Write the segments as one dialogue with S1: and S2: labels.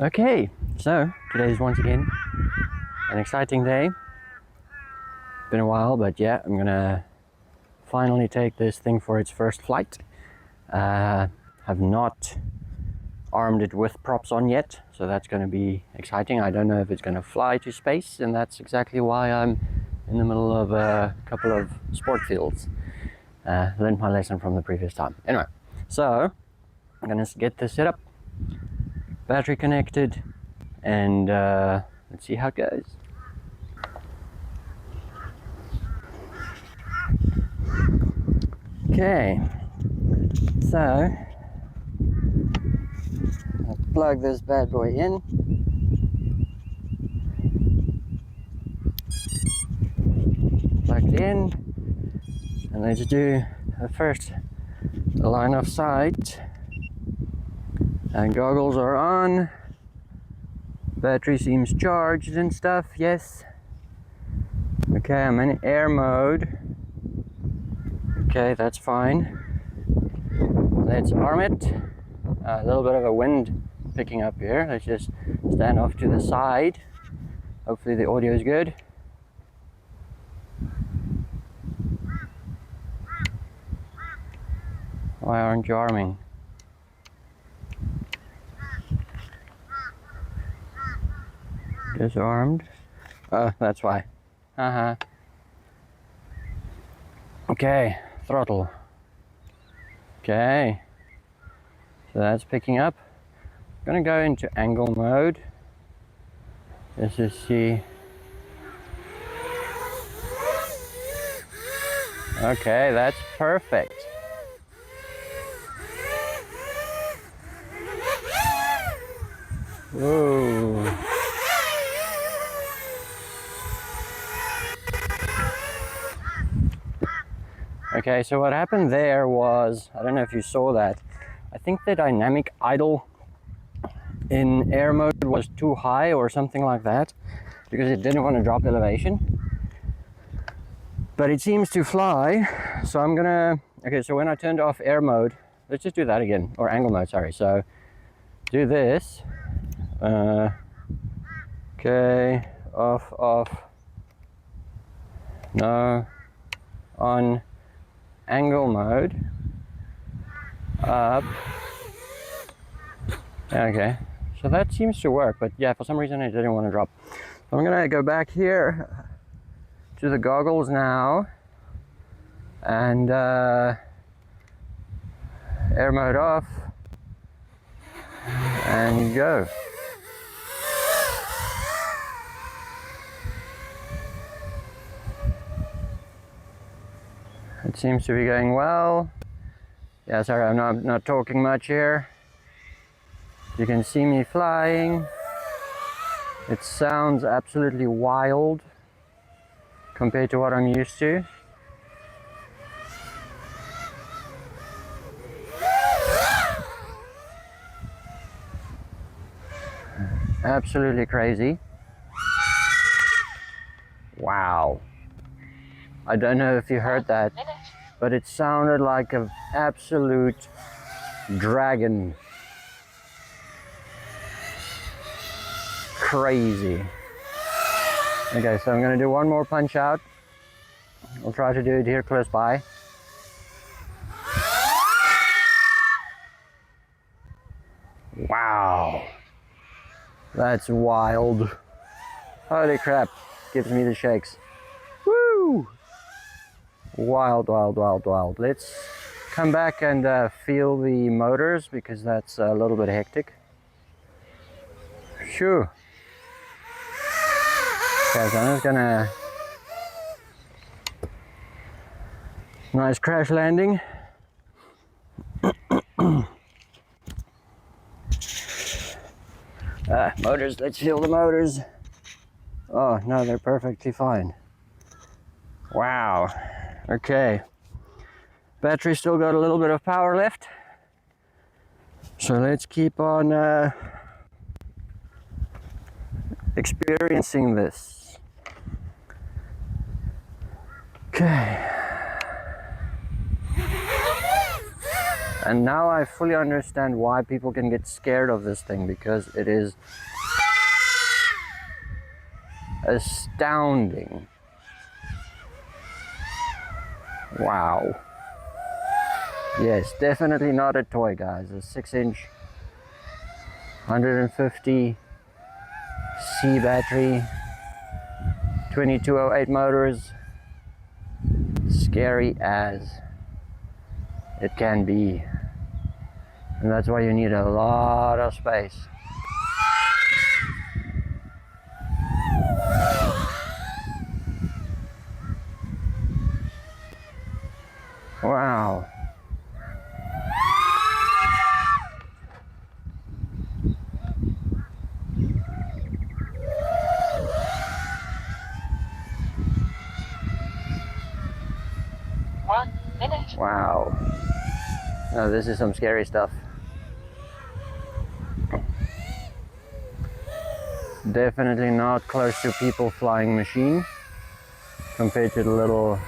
S1: Okay, so today is once again an exciting day. Been a while, but yeah, I'm gonna finally take this thing for its first flight. Have not armed it with props on yet, so that's going to be exciting. I don't know if it's going to fly to space, and that's exactly why I'm in the middle of a couple of sport fields. Learned my lesson from the previous time. Anyway, so I'm going to get this set up, battery connected, and let's see how it goes. Okay, so I'll plug this bad boy in. Plug it in, and let's do the first line of sight. And goggles are on. Battery seems charged and stuff, yes. Okay, I'm in air mode. Okay, that's fine. Let's arm it. A little bit of a wind picking up here. Let's just stand off to the side. Hopefully the audio is good. Why aren't you arming? Disarmed. Oh, that's why. Okay, throttle. Okay, so that's picking up. I'm gonna go into angle mode. Let's just see. Okay, that's perfect. Whoa. Okay, so what happened there was, I don't know if you saw that, I think the dynamic idle in air mode was too high or something like that, because it didn't want to drop elevation. But it seems to fly, so I'm gonna, okay, so when I turned off air mode, let's just do that again, or angle mode, sorry. So do this, okay, off, no, on angle mode, up. Okay, so that seems to work, but yeah, for some reason I didn't want to drop. So I'm gonna go back here to the goggles now, and air mode off, and go. It seems to be going well. Yeah, sorry, I'm not talking much here. You can see me flying. It sounds absolutely wild compared to what I'm used to. Absolutely crazy. Wow. I don't know if you heard that, but it sounded like an absolute dragon. Crazy. Okay, so I'm gonna do one more punch out. I'll try to do it here close by. Wow. That's wild. Holy crap. Gives me the shakes. Woo! Wild, wild, wild, wild. Let's come back and feel the motors, because that's a little bit hectic. Shoo. Okay, so I'm just gonna... Nice crash landing. Motors, let's feel the motors. Oh, no, they're perfectly fine. Wow. Okay. Battery still got a little bit of power left. So let's keep on experiencing this. Okay. And now I fully understand why people can get scared of this thing, because it is astounding. Wow. Yes, definitely not a toy, guys. A 6-inch 150 C battery, 2208 motors, scary as it can be. And that's why you need a lot of space. Wow. Wow. No, this is some scary stuff. Definitely not close to people flying machine compared to the little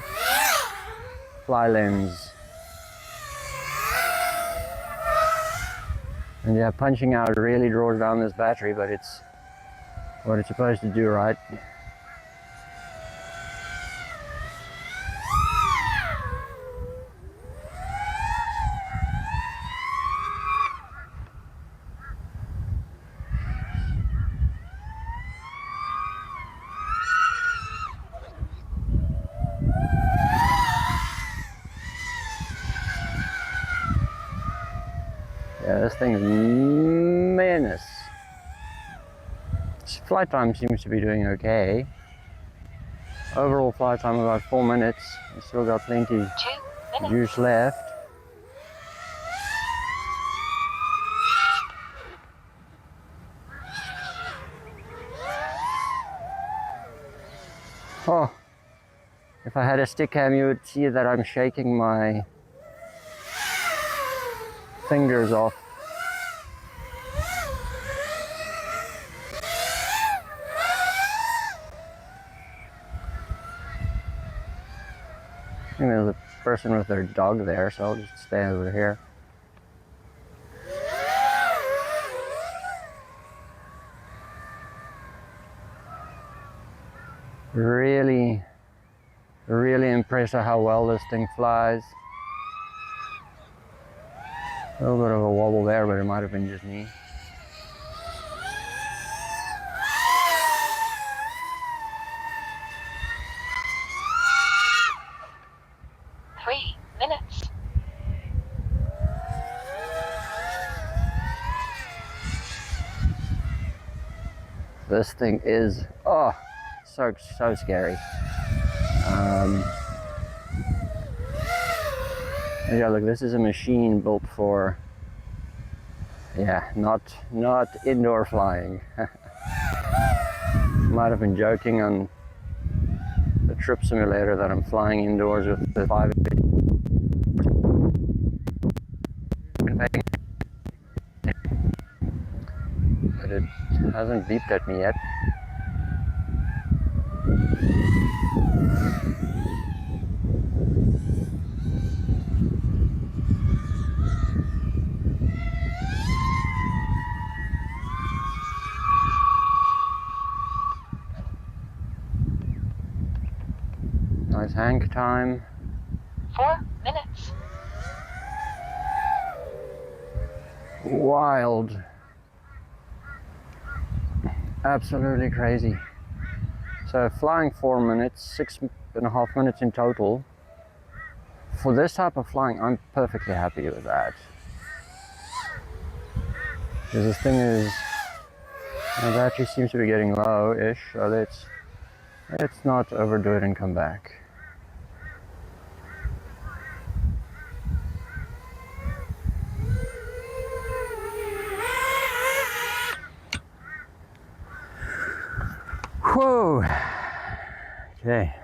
S1: fly lens. And yeah, punching out really draws down this battery, but it's what it's supposed to do, right? Yeah, this thing's menace. Flight time seems to be doing okay. Overall flight time about 4 minutes. We still got plenty juice left. Oh, if I had a stick cam, you would see that I'm shaking my fingers off. I think there's a person with their dog there, so I'll just stay over here. Really, really impressed at how well this thing flies. A little bit of a wobble there, but it might have been just me. This thing is, oh, so scary. Yeah, look, this is a machine built for, yeah, not indoor flying. Might have been joking on the trip simulator that I'm flying indoors with the 5. But it hasn't beeped at me yet. Nice hang time.
S2: 4 minutes.
S1: Wild. Absolutely crazy. So flying 4 minutes, 6.5 minutes in total. For this type of flying, I'm perfectly happy with that. Because this thing is, the battery seems to be getting low-ish, so let's not overdo it and come back. Whoa! Okay.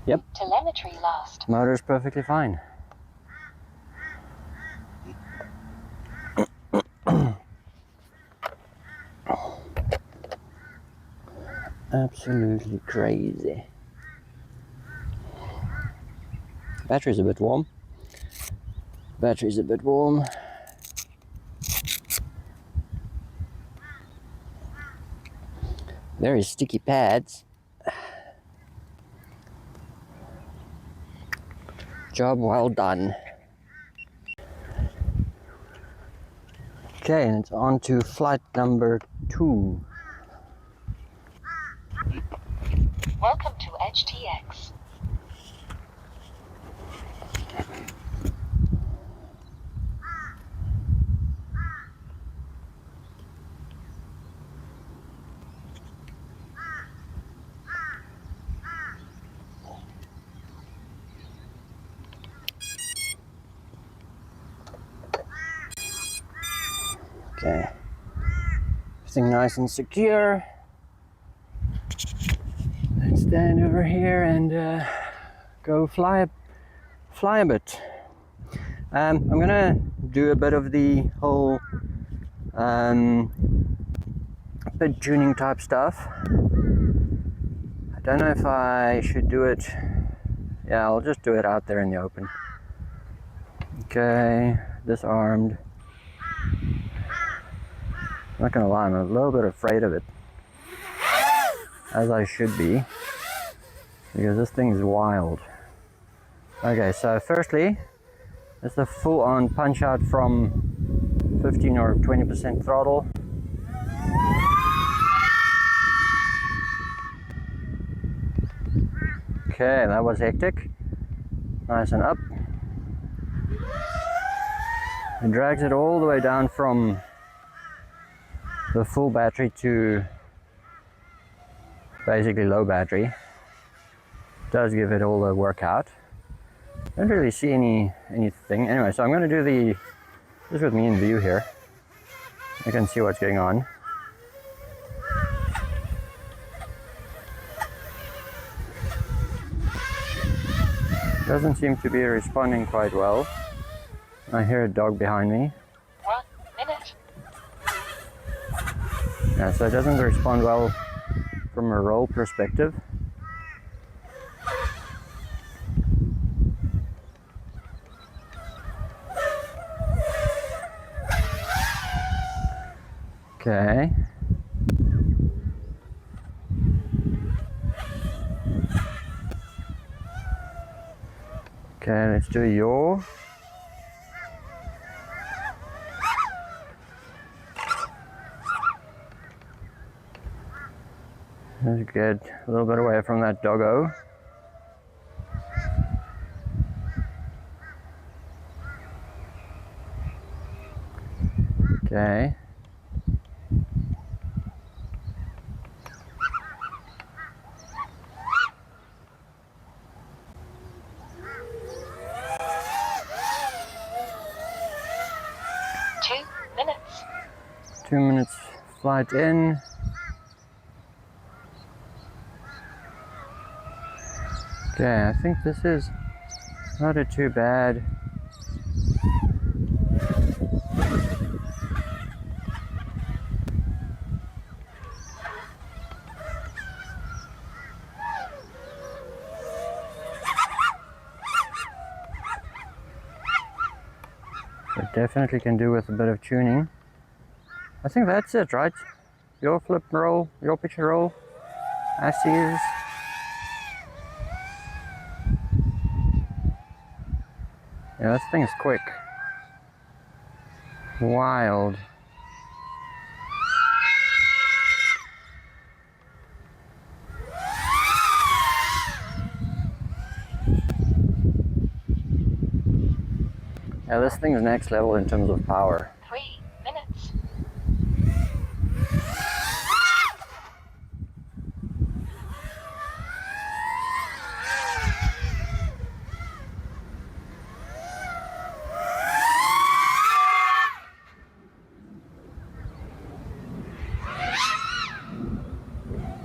S1: Yep.
S2: Telemetry lost.
S1: Motor's perfectly fine. Absolutely crazy. Battery's a bit warm. Battery's a bit warm. Very sticky pads. Job well done. Okay, and it's on to flight number 2.
S2: Welcome to HTX.
S1: Okay, everything nice and secure. Let's stand over here and go fly a bit. I'm gonna do a bit of the whole bit tuning type stuff. I don't know if I should do it. Yeah, I'll just do it out there in the open. Okay, disarmed. Not gonna lie, I'm a little bit afraid of it, as I should be, because this thing is wild. Okay, so firstly, it's a full-on punch out from 15 or 20% throttle. Okay, that was hectic. Nice and up. It drags it all the way down from the full battery to basically low battery. Does give it all the workout. Don't really see anything. Anyway, so I'm going to do this with me in view here. You can see what's going on. Doesn't seem to be responding quite well. I hear a dog behind me.
S2: 1 minute.
S1: Yeah, so it doesn't respond well from a roll perspective. Okay. Okay, let's do a yaw. Let's get a little bit away from that doggo. Okay.
S2: Minutes.
S1: 2 minutes flight in. Okay, I think this is not too bad. It definitely can do with a bit of tuning. I think that's it, right? Your flip and roll, your pitch and roll, as is. Yeah, this thing is quick. Wild. Yeah, this thing is next level in terms of power.
S2: 3 minutes.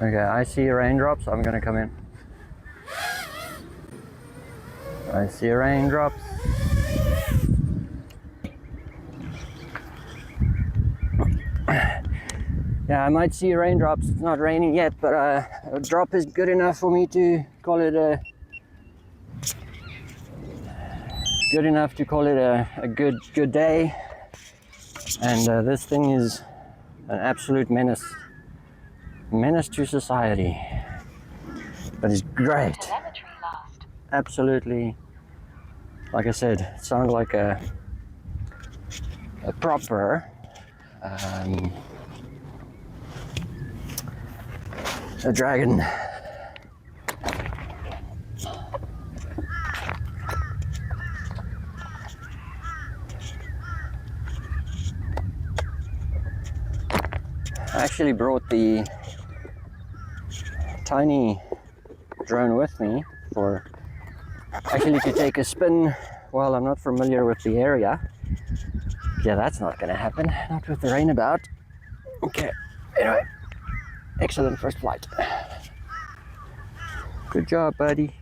S1: Okay, I see raindrops, I'm gonna come in. I see raindrops. Yeah, I might see raindrops. It's not raining yet, but a drop is good enough for me to call it a good day. And this thing is an absolute menace to society, but it's great.
S2: Telemetry lost.
S1: Absolutely, like I said, it sounds like a proper a dragon. I actually brought the tiny drone with me to take a spin while I'm not familiar with the area. Yeah, that's not gonna happen, not with the rain about. Okay, anyway, excellent first flight. Good job, buddy.